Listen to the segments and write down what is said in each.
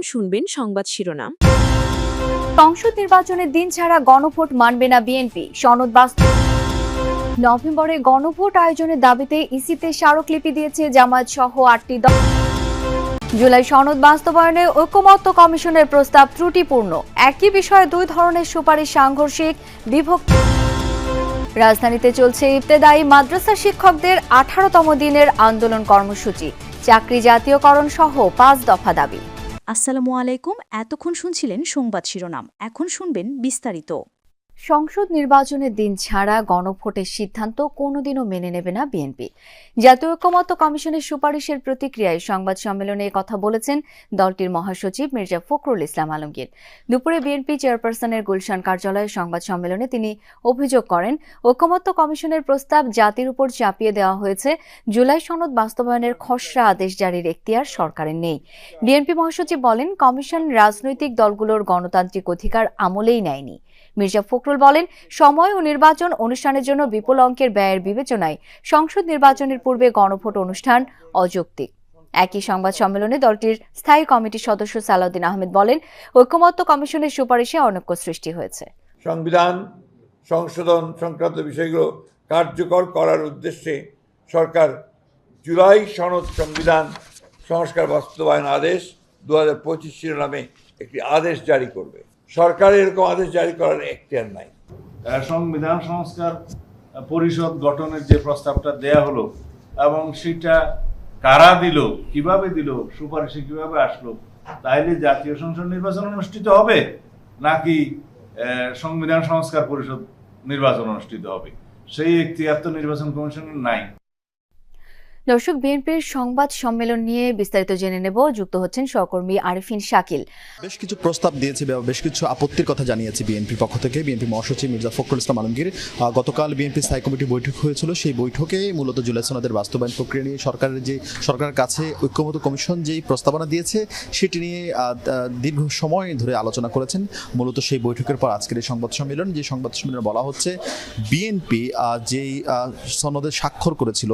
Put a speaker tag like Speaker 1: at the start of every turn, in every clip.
Speaker 1: শুনবেন সংবাদ শিরোনাম।
Speaker 2: সংসদ নির্বাচনের দিন ছাড়া গণভোট মানবে না বিএনপি, সনদ বাস্তব। নভেম্বরে গণভোট আয়োজনের দাবিতে ইসিতে স্মারকলিপি দিয়েছে জামায়াত সহ 8টি দল। জুলাই সনদ বাস্তবায়নে ঐকমত্য কমিশনের প্রস্তাব ত্রুটিপূর্ণ, একই বিষয়ে দুই ধরনের সুপারিশ সাংঘর্ষিক, বিভক্ত। রাজধানীতে চলছে ইবতেদায়ী মাদ্রাসা শিক্ষকদের 18তম দিনের আন্দোলন কর্মসূচি, চাকরি জাতীয়করণ সহ 5 দফা দাবি।
Speaker 3: আসসালামু আলাইকুম। এতক্ষণ শুনছিলেন সংবাদ শিরোনাম, এখন শুনবেন বিস্তারিত।
Speaker 2: সংসদ নির্বাচনের দিন ছাড়া গণভোটের সিদ্ধান্ত কোনোদিনও মেনে নেবে না বিএনপি। জাতীয় ঐকমত্য কমিশনের সুপারিশের প্রতিক্রিয়ায় সংবাদ সম্মেলনে কথা বলেছেন দলটির মহাসচিব মির্জা ফখরুল ইসলাম আলমগীর। দুপুরে বিএনপি চেয়ারপারসনের গুলশান কার্যালয়ে সংবাদ সম্মেলনে তিনি অভিযোগ করেন, ঐকমত্য কমিশনের প্রস্তাব জাতির উপর চাপিয়ে দেওয়া হয়েছে। জুলাই সনদ বাস্তবায়নের খসড়া আদেশ জারির এখতিয়ার সরকারের নেই। বিএনপি মহাসচিব বলেন, কমিশন রাজনৈতিক দলগুলোর গণতান্ত্রিক অধিকার আমলেই নেয়নি। মির্জা ফখরুল বলেন, সময় ও নির্বাচন অনুষ্ঠানের জন্য বিপুল অঙ্কের ব্যয়ের বিবেচনায় সংসদ নির্বাচনের পূর্বে গণভোট অনুষ্ঠান অযৌক্তিক। একই সংবাদ সম্মেলনে দলটির স্থায়ী কমিটির সদস্য সালাউদ্দিন আহমেদ বলেন, ঐকমত্য কমিশনের সুপারিশে অনৈক্য সৃষ্টি হয়েছে।
Speaker 4: সংবিধান সংশোধন সংক্রান্ত বিষয়গুলো কার্যকর করার উদ্দেশ্যে সরকার জুলাই সনদ সংবিধান সংস্কার বাস্তবায়ন আদেশ 2025 শিরোনামে একটি আদেশ জারি করবে। সরকার এরকম আদেশ জারি করার এখতিয়ার নাই।
Speaker 5: সংবিধান সংস্কার পরিষদ গঠনের যে প্রস্তাবটা দেয়া হলো এবং সেটা কারা দিল, কিভাবে দিল, সুপারিশে কিভাবে আসলো, তাইলে জাতীয় সংসদ নির্বাচন অনুষ্ঠিত হবে নাকি সংবিধান সংস্কার পরিষদ নির্বাচন অনুষ্ঠিত হবে, সেই এখতিয়ার তো নির্বাচন কমিশনের নাই।
Speaker 2: দর্শক, বিএনপির সংবাদ সম্মেলন নিয়ে বিস্তারিত জেনে নেব। যুক্ত হচ্ছেন সহকর্মী আরিফিন শাকিল।
Speaker 6: বেশ কিছু প্রস্তাব দিয়েছে, বেশ কিছু আপত্তির কথা জানিয়েছে বিএনপির পক্ষ থেকে। বিএনপি মহাসচিব মির্জা ফখরুল ইসলাম আলমগীর গতকাল বিএনপি স্থায়ী কমিটি বৈঠক হয়েছিল, সেই বৈঠকে মূলত জুলাই সনদের বাস্তবায়ন প্রক্রিয়া নিয়ে সরকারের কাছে ঐকমত্য কমিশন যেই প্রস্তাবনা দিয়েছে সেটি নিয়ে দীর্ঘ সময় ধরে আলোচনা করেছেন। মূলত সেই বৈঠকের পর আজকের এই সংবাদ সম্মেলন, যে সংবাদ সম্মেলনে বলা হচ্ছে বিএনপি যেই সনদে স্বাক্ষর করেছিল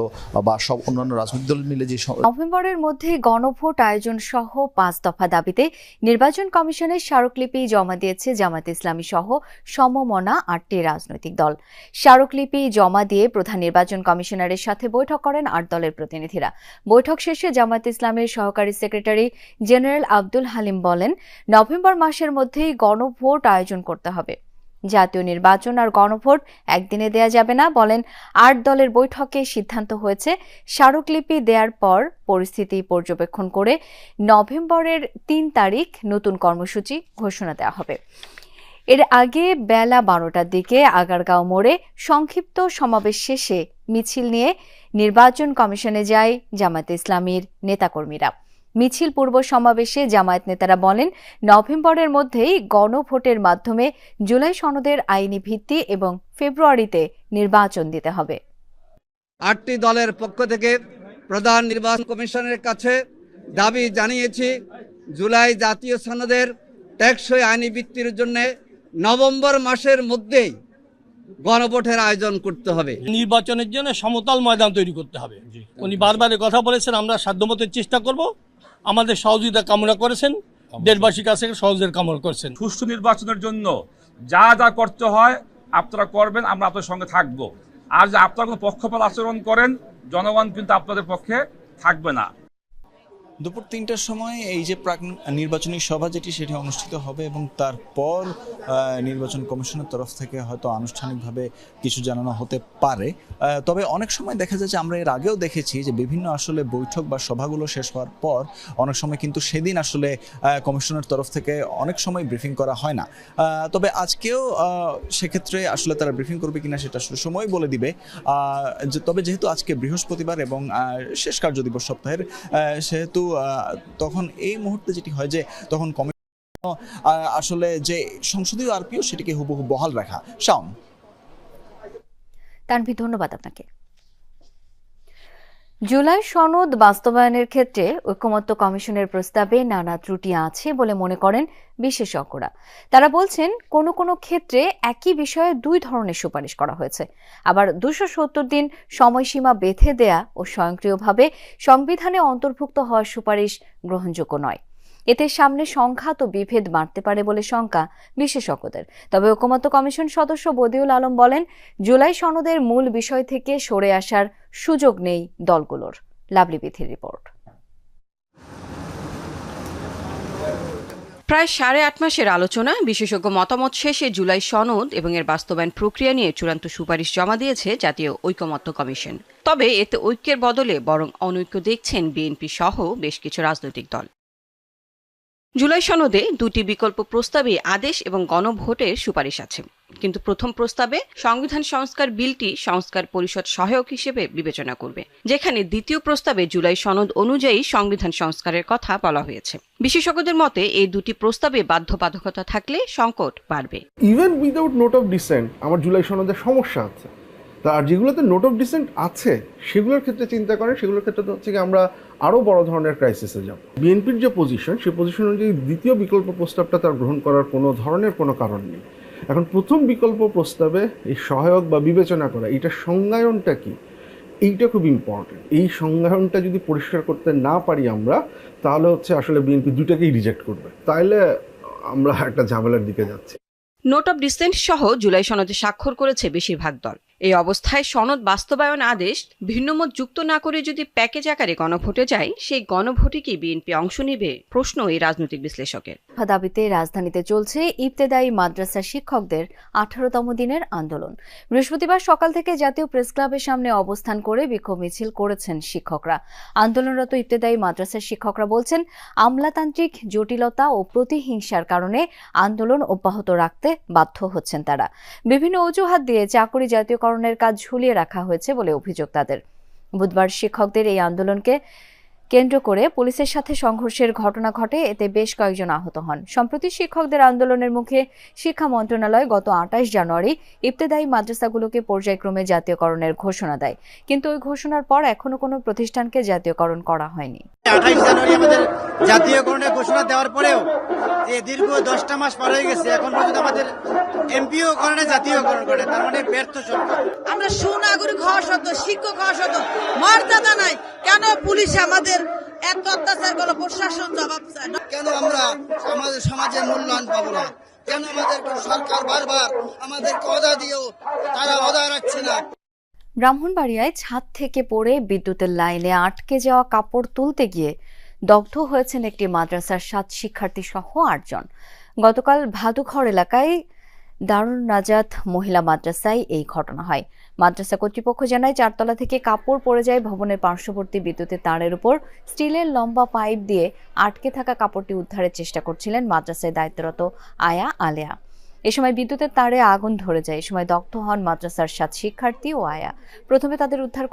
Speaker 6: বা সব রাজনৈতিক দল মিলে যে
Speaker 2: নভেম্বরের মধ্যে গণভোট আয়োজন সহ 5 দফা দাবিতে নির্বাচন কমিশনের স্মারকলিপি জমা দিয়েছে জামায়াত ইসলামী সহ সমমনা 8টি রাজনৈতিক দল। স্মারকলিপি জমা দিয়ে প্রধান নির্বাচন কমিশনারের সাথে বৈঠক করেন 8 দলের প্রতিনিধিরা। বৈঠক শেষে জামায়াত ইসলামের সহকারী সেক্রেটারি জেনারেল আব্দুল হালিম বলেন, নভেম্বর মাসের মধ্যেই গণভোট আয়োজন করতে হবে। জাতীয় নির্বাচন আর গণভোট একদিনে দেয়া যাবে না। বলেন, 8 দলের বৈঠকে সিদ্ধান্ত হয়েছে স্মারকলিপি দেওয়ার পর পরিস্থিতি পর্যবেক্ষণ করে নভেম্বরের 3 তারিখ নতুন কর্মসূচি ঘোষণা দেওয়া হবে। এর আগে বেলা 12টার দিকে আগারগাঁও মোড়ে সংক্ষিপ্ত সমাবেশ শেষে মিছিল নিয়ে নির্বাচন কমিশনে যায় জামায়াত ইসলামীর নেতাকর্মীরা। মিছিল পূর্ব সমাবেশে জামায়াত নেতারা বলেন, নভেম্বরের মধ্যেই গণভোটের মাধ্যমে জুলাই সনদের আইনি ভিত্তি এবং ফেব্রুয়ারিতে নির্বাচন দিতে হবে।
Speaker 7: 8টি দলের পক্ষ থেকে প্রধান নির্বাচন কমিশনের কাছে দাবি জানিয়েছি, জুলাই জাতীয় সনদের টেকসই আইনি ভিত্তির জন্য নভেম্বর মাসের মধ্যেই গণভোটের আয়োজন করতে হবে।
Speaker 8: নির্বাচনের জন্য সমতল ময়দান তৈরি করতে হবে। উনি বারবার কথা বলেছেন, আমরা সাধ্যমতো চেষ্টা করব। আমাদের সহযোগিতা কামনা করেছেন, দেশবাসীর কাছে সহযোগিতা কামনা করেছেন।
Speaker 9: সুষ্ঠু নির্বাচনের জন্য যা যা করতে হয় আপনারা করবেন, আমরা আপনাদের সঙ্গে থাকব। আর যে আপনারা কোনো পক্ষপাত আচরণ করেন, জনগণ কিন্তু আপনাদের পক্ষে থাকবে না।
Speaker 10: দুপুর 3টার সময় এই যে প্রাক নির্বাচনী সভা সেটি অনুষ্ঠিত হবে এবং তারপর নির্বাচন কমিশনের তরফ থেকে হয়তো আনুষ্ঠানিকভাবে কিছু জানানো হতে পারে। তবে অনেক সময় দেখা যায় যে আমরা এর আগেও দেখেছি যে বিভিন্ন আসলে বৈঠক বা সভাগুলো শেষ হওয়ার পর অনেক সময় কিন্তু সেদিন আসলে কমিশনের তরফ থেকে অনেক সময় ব্রিফিং করা হয় না। তবে আজকেও সেক্ষেত্রে আসলে তারা ব্রিফিং করবে কিনা সেটা আসলে সময় বলে দিবে। তবে যেহেতু আজকে বৃহস্পতিবার এবং শেষ কার্যদিবস সপ্তাহের, সেহেতু তখন এই মুহূর্তে যেটি হয় যে তখন কমিশন আসলে যে সংসদীয় আরপিও সেটিকে হুবহু বহাল রাখা। শাওন,
Speaker 2: তানভীর, ধন্যবাদ আপনাকে। জুলাই সনদ বাস্তবায়নের ক্ষেত্রে ঐকমত্য কমিশনের প্রস্তাবে নানা ত্রুটি আছে বলে মনে করেন বিশেষজ্ঞরা। তারা বলছেন, কোনো কোনো ক্ষেত্রে একই বিষয়ে 2 ধরনের সুপারিশ করা হয়েছে। আবার 270 দিন সময়সীমা বেঁধে দেয়া ও স্বয়ংক্রিয়ভাবে সংবিধানে অন্তর্ভুক্ত হওয়ার সুপারিশ গ্রহণযোগ্য নয়। এতে সামনে সংঘাত ও বিভেদ বাড়তে পারে বলে শঙ্কা বিশেষজ্ঞদের। তবে ঐকমত্য কমিশন সদস্য বদিউল আলম বলেন, জুলাই সনদের মূল বিষয় থেকে সরে আসার সুযোগ নেই দলগুলোর। লাভলি বিথির রিপোর্ট।
Speaker 1: প্রায় 8.5 মাসের আলোচনা, বিশেষজ্ঞ মতামত শেষে জুলাই সনদ এবং এর বাস্তবায়ন প্রক্রিয়া নিয়ে চূড়ান্ত সুপারিশ জমা দিয়েছে জাতীয় ঐকমত্য কমিশন। তবে এতে ঐক্যের বদলে বরং অনৈক্য দেখছেন বিএনপি সহ বেশ কিছু রাজনৈতিক দল। জুলাই সনদে 2টি বিকল্প প্রস্তাবে আদেশ এবং গণভোটের সুপারিশ আছে, কিন্তু প্রথম প্রস্তাবে সংবিধান সংস্কার বিলটি সংস্কার পরিষদ সহায়ক হিসেবে বিবেচনা করবে, যেখানে দ্বিতীয় প্রস্তাবে জুলাই সনদ অনুযায়ী সংবিধান সংস্কারের কথা বলা হয়েছে। বিশেষজ্ঞদের মতে এই 2টি প্রস্তাবে বাধ্যবাধকতা থাকলে সংকট বাড়বে।
Speaker 11: Even without note of dissent আমার জুলাই সনদের সমস্যা আছে, আর যেগুলোতে নোট অফ ডিসেন্ট আছে সেগুলোর ক্ষেত্রে চিন্তা করেন, সেগুলোর ক্ষেত্রে তো হচ্ছে কি আমরা আরও বড় ধরনের ক্রাইসিসে যাব। বিএনপির যে পজিশন, সেই পজিশন অনুযায়ী দ্বিতীয় বিকল্প প্রস্তাবটা তার গ্রহণ করার কোনো ধরনের কোনো কারণ নেই। এখন প্রথম বিকল্প প্রস্তাবে এই সহায়ক বা বিবেচনা করা, এইটার সংজ্ঞায়নটা কি, এইটা খুব ইম্পর্টেন্ট। এই সংজ্ঞায়নটা যদি পরিষ্কার করতে না পারি আমরা, তাহলে হচ্ছে আসলে বিএনপি দুটাকেই রিজেক্ট করবে, তাইলে আমরা একটা ঝামেলার দিকে যাচ্ছি।
Speaker 1: নোট অফ ডিসেন্ট সহ জুলাই সনদে স্বাক্ষর করেছে বেশিরভাগ দল। এই অবস্থায় সনদ বাস্তবায়ন আদেশ ভিন্নমত যুক্ত না করে যদি প্যাকেজ আকারে গণভোটে যায়, সেই গণভোটে কি বিএনপি অংশ নেবে, প্রশ্ন এই রাজনৈতিক বিশ্লেষকের।
Speaker 2: দাবিতে রাজধানীতে চলছে ইবতেদায়ী মাদ্রাসা শিক্ষকদের 18তম দিনের আন্দোলন। বৃহস্পতিবার সকাল থেকে জাতীয় প্রেস ক্লাবের সামনে অবস্থান করে বিক্ষোভ মিছিল করেছেন শিক্ষকরা। আন্দোলনরত ইবতেদায়ী মাদ্রাসার শিক্ষকরা বলছেন, আমলাতান্ত্রিক জটিলতা ও প্রতিহিংসার কারণে আন্দোলন অব্যাহত রাখতে বাধ্য হচ্ছেন তারা। বিভিন্ন অজুহাত দিয়ে চাকরি জাতীয়করণের কাজ ঝুলিয়ে রাখা হয়েছে বলে অভিযোগ তাদের। বুধবার শিক্ষকদের এই আন্দোলনকে কেন্দ্র করে পুলিশের সাথে সংঘর্ষের ঘটনা ঘটে, এতে বেশ কয়েকজন আহত হন। সম্প্রতি শিক্ষকদের আন্দোলনের মুখে শিক্ষা মন্ত্রণালয় গত 28 জানুয়ারি ইবতেদায়ী মাদ্রাসাগুলোকে পর্যায়ক্রমে জাতীয়করণের ঘোষণা দেয়, কিন্তু ওই ঘোষণার পর এখনো কোনো প্রতিষ্ঠানকে জাতীয়করণ করা হয়নি।
Speaker 12: 28 জানুয়ারি আমাদের জাতীয়করণের ঘোষণা দেওয়ার পরেও যে দীর্ঘ 10টা মাস পার হয়ে গেছে, এখন পর্যন্ত আমাদের এমপিও করে না, জাতীয়করণ করে, তার মানে ব্যর্থ সরকার।
Speaker 13: আমরা সুনাগরিক হওয়া সত্ত্বেও, শিক্ষক হওয়া সত্ত্বেও মর্যাদা নাই। কেন পুলিশ আমাদের এত অত্যাচার করলো, প্রশাসন জবাব চায়?
Speaker 12: কেন আমরা আমাদের সমাজের মূল্যায়ন পাবো না? কেন আমাদের সরকার বারবার আমাদেরকে অদা দিয়েও তারা অদা রাখছে না?
Speaker 2: ব্রাহ্মণবাড়িয়ায় ছাদ থেকে পড়ে বিদ্যুতের লাইনে আটকে যাওয়া কাপড় তুলতে গিয়ে দগ্ধ হয়েছেন একটি মাদ্রাসার 7 শিক্ষার্থী সহ 8 জন। গতকাল ভাদুঘর এলাকায় দারুন নাজাত মহিলা মাদ্রাসায় এই ঘটনা হয়। মাদ্রাসা কর্তৃপক্ষ জানায়, 4 তলা থেকে কাপড় পড়ে যায় ভবনের পার্শ্ববর্তী বিদ্যুতের তারের উপর। স্টিলের লম্বা পাইপ দিয়ে আটকে থাকা কাপড়টি উদ্ধারের চেষ্টা করছিলেন মাদ্রাসায় দায়িত্বরত আয়া আলেয়া। এ সময় বিদ্যুতের তারে আগুন ধরে যায়। এ সময় দগ্ধ হন মাদ্রাসার 7 শিক্ষার্থী ও আয়া। প্রথমে তাদের উদ্ধার